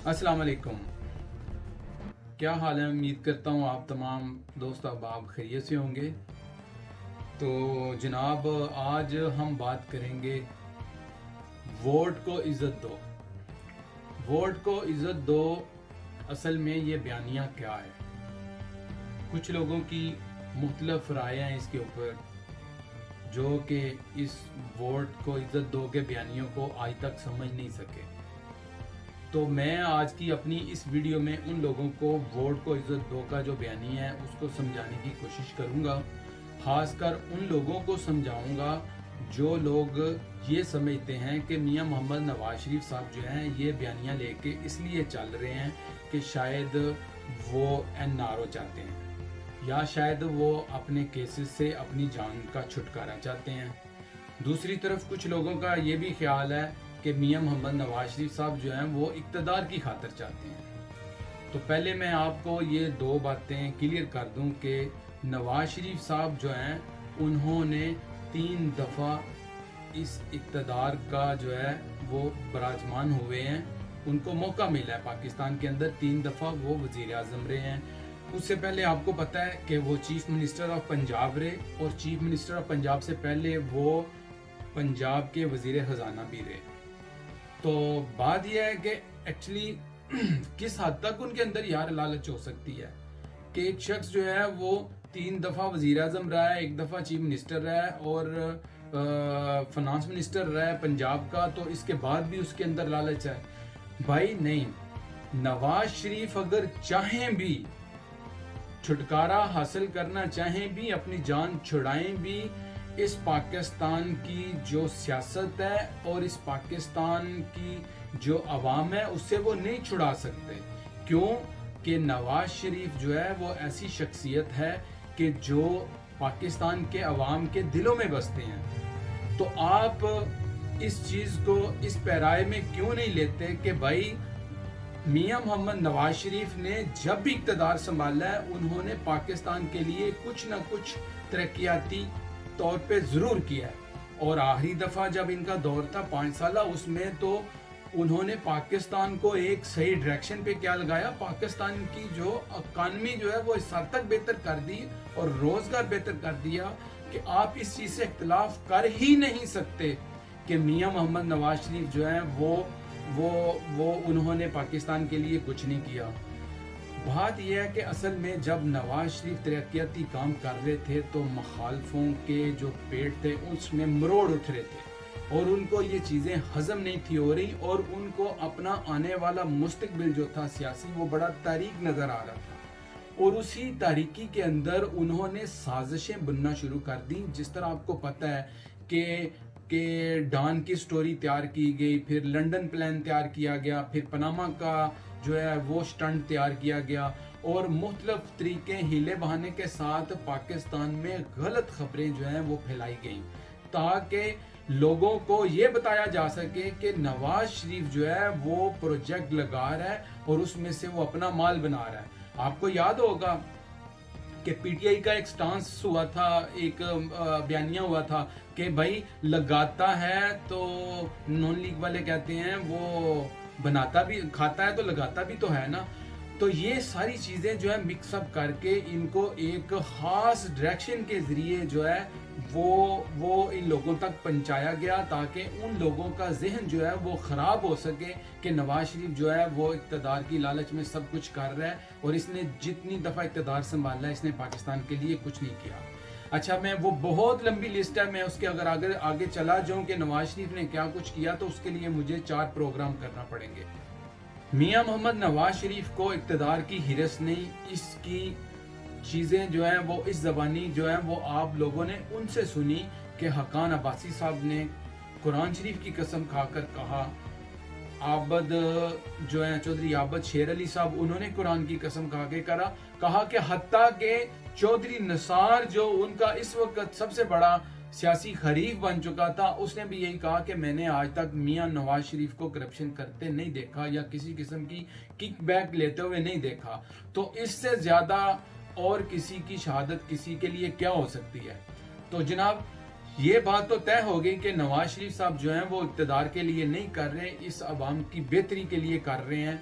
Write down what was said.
अस्सलाम वालेकुम। क्या हाल है? उम्मीद करता हूँ आप तमाम दोस्त अहबाब खैरियत से होंगे। तो जनाब, आज हम बात करेंगे वोट को इज़्ज़त दो। वोट को इज़्ज़त दो, असल में ये बयानिया क्या है? कुछ लोगों की मुख्तलिफ राय हैं इसके ऊपर, जो कि इस वोट को इज़्ज़त दो के बयानियों को आज तक समझ नहीं सके। तो मैं आज की अपनी इस वीडियो में उन लोगों को वोट को इज़्ज़त दो का जो बयानी है उसको समझाने की कोशिश करूंगा। खासकर उन लोगों को समझाऊंगा जो लोग ये समझते हैं कि मियां मोहम्मद नवाज शरीफ साहब जो हैं ये बयानियाँ लेके इसलिए चल रहे हैं कि शायद वो एनआरओ चाहते हैं या शायद वो अपने केसेस से अपनी जान का छुटकारा चाहते हैं। दूसरी तरफ कुछ लोगों का ये भी ख्याल है कि मियां मोहम्मद नवाज शरीफ साहब जो हैं वो इक़्तिदार की खातिर चाहते हैं। तो पहले मैं आपको ये दो बातें क्लियर कर दूं कि नवाज शरीफ साहब जो हैं उन्होंने 3 दफ़ा इस इक़्तिदार का जो है वो बराजमान हुए हैं। उनको मौका मिला है पाकिस्तान के अंदर, 3 दफ़ा वो वज़ीर आज़म रहे हैं। उससे पहले आपको पता है कि वो चीफ मिनिस्टर ऑफ पंजाब रहे, और चीफ मिनिस्टर ऑफ पंजाब से पहले वो पंजाब के वज़ीर ख़जाना भी रहे। तो बात यह है कि एक्चुअली किस हद तक उनके अंदर यार लालच हो सकती है कि एक शख्स जो है वो 3 दफ़ा वज़ीर आज़म रहा है, 1 दफ़ा चीफ मिनिस्टर रहा है और फाइनेंस मिनिस्टर रहा है पंजाब का, तो इसके बाद भी उसके अंदर लालच है। भाई नहीं, नवाज शरीफ अगर चाहें भी छुटकारा हासिल करना चाहें भी, अपनी जान छुड़ाएं भी, इस पाकिस्तान की जो सियासत है और इस पाकिस्तान की जो अवाम है उससे वो नहीं छुड़ा सकते। क्यों? कि नवाज शरीफ जो है वो ऐसी शख्सियत है कि जो पाकिस्तान के अवाम के दिलों में बसते हैं। तो आप इस चीज़ को इस पैराए में क्यों नहीं लेते कि भाई मियां मोहम्मद नवाज शरीफ ने जब भी इक़्तिदार संभाला है उन्होंने पाकिस्तान के लिए कुछ ना कुछ तरक्याती तौर पे जरूर किया है। और आखिरी दफा जब इनका दौर था 5 साल, उसमें तो उन्होंने पाकिस्तान को एक सही डायरेक्शन पे क्या लगाया, पाकिस्तान की जो इकानमी जो है वो इस हद तक बेहतर कर दी और रोजगार बेहतर कर दिया कि आप इस चीज से इख्तिलाफ कर ही नहीं सकते कि मियां मोहम्मद नवाज शरीफ जो है वो उन्होंने पाकिस्तान के लिए कुछ नहीं किया। बात यह है कि असल में जब नवाज शरीफ तरक्याती काम कर रहे थे तो मुखालफों के जो पेट थे उसमें मरोड़ उठ रहे थे और उनको ये चीज़ें हजम नहीं थी हो रही, और उनको अपना आने वाला मुस्तकबिल जो था सियासी वो बड़ा तारीक नज़र आ रहा था। और उसी तारीकी के अंदर उन्होंने साजिशें बुनना शुरू कर दी। जिस तरह आपको पता है कि डॉन की स्टोरी तैयार की गई, फिर लंदन प्लान तैयार किया गया, फिर पनामा का जो है वो स्टंट तैयार किया गया, और मुख्तलिफ तरीके हीले बहाने के साथ पाकिस्तान में गलत खबरें जो हैं वो फैलाई गई ताकि लोगों को ये बताया जा सके कि नवाज शरीफ जो है वो प्रोजेक्ट लगा रहा है और उसमें से वो अपना माल बना रहा है। आपको याद होगा कि पीटीआई का एक स्टांस हुआ था, एक बयानिया हुआ था कि भाई लगाता है तो नॉन लीग वाले कहते हैं वो बनाता भी, खाता है तो लगाता भी तो है ना। तो ये सारी चीज़ें जो है मिक्सअप करके इनको एक खास डायरेक्शन के ज़रिए जो है वो इन लोगों तक पहुंचाया गया ताकि उन लोगों का जहन जो है वो ख़राब हो सके कि नवाज शरीफ जो है वो इक़्तिदार की लालच में सब कुछ कर रहा है और इसने जितनी दफ़ा इक़्तिदार संभाला है इसने पाकिस्तान के लिए कुछ नहीं किया। अच्छा, मैं वो बहुत लंबी लिस्ट है, मैं उसके अगर आगे चला जाऊं कि नवाज शरीफ ने क्या कुछ किया तो उसके लिए मुझे 4 प्रोग्राम करना पड़ेंगे। मियां मोहम्मद नवाज शरीफ को इक़्तिदार की हिरस नहीं, इसकी चीज़ें जो हैं वो इस ज़बानी जो है वो आप लोगों ने उनसे सुनी कि हकान अब्बासी साहब ने कुरान शरीफ की कसम खाकर कहा, आबद जो है चौधरी आबद शेर अली साहब उन्होंने कुरान की कसम खा के कहा कि हत्ता के चौधरी निसार जो उनका इस वक्त सबसे बड़ा सियासी खरीफ बन चुका था, उसने भी यही कहा कि मैंने आज तक मियां नवाज शरीफ को करप्शन करते नहीं देखा या किसी किस्म की किक बैक लेते हुए नहीं देखा। तो इससे ज्यादा और किसी की शहादत किसी के लिए क्या हो सकती है। तो जनाब ये बात तो तय हो गई कि नवाज शरीफ साहब जो हैं वो इक़्तिदार के लिए नहीं कर रहे, इस अवाम की बेहतरी के लिए कर रहे हैं।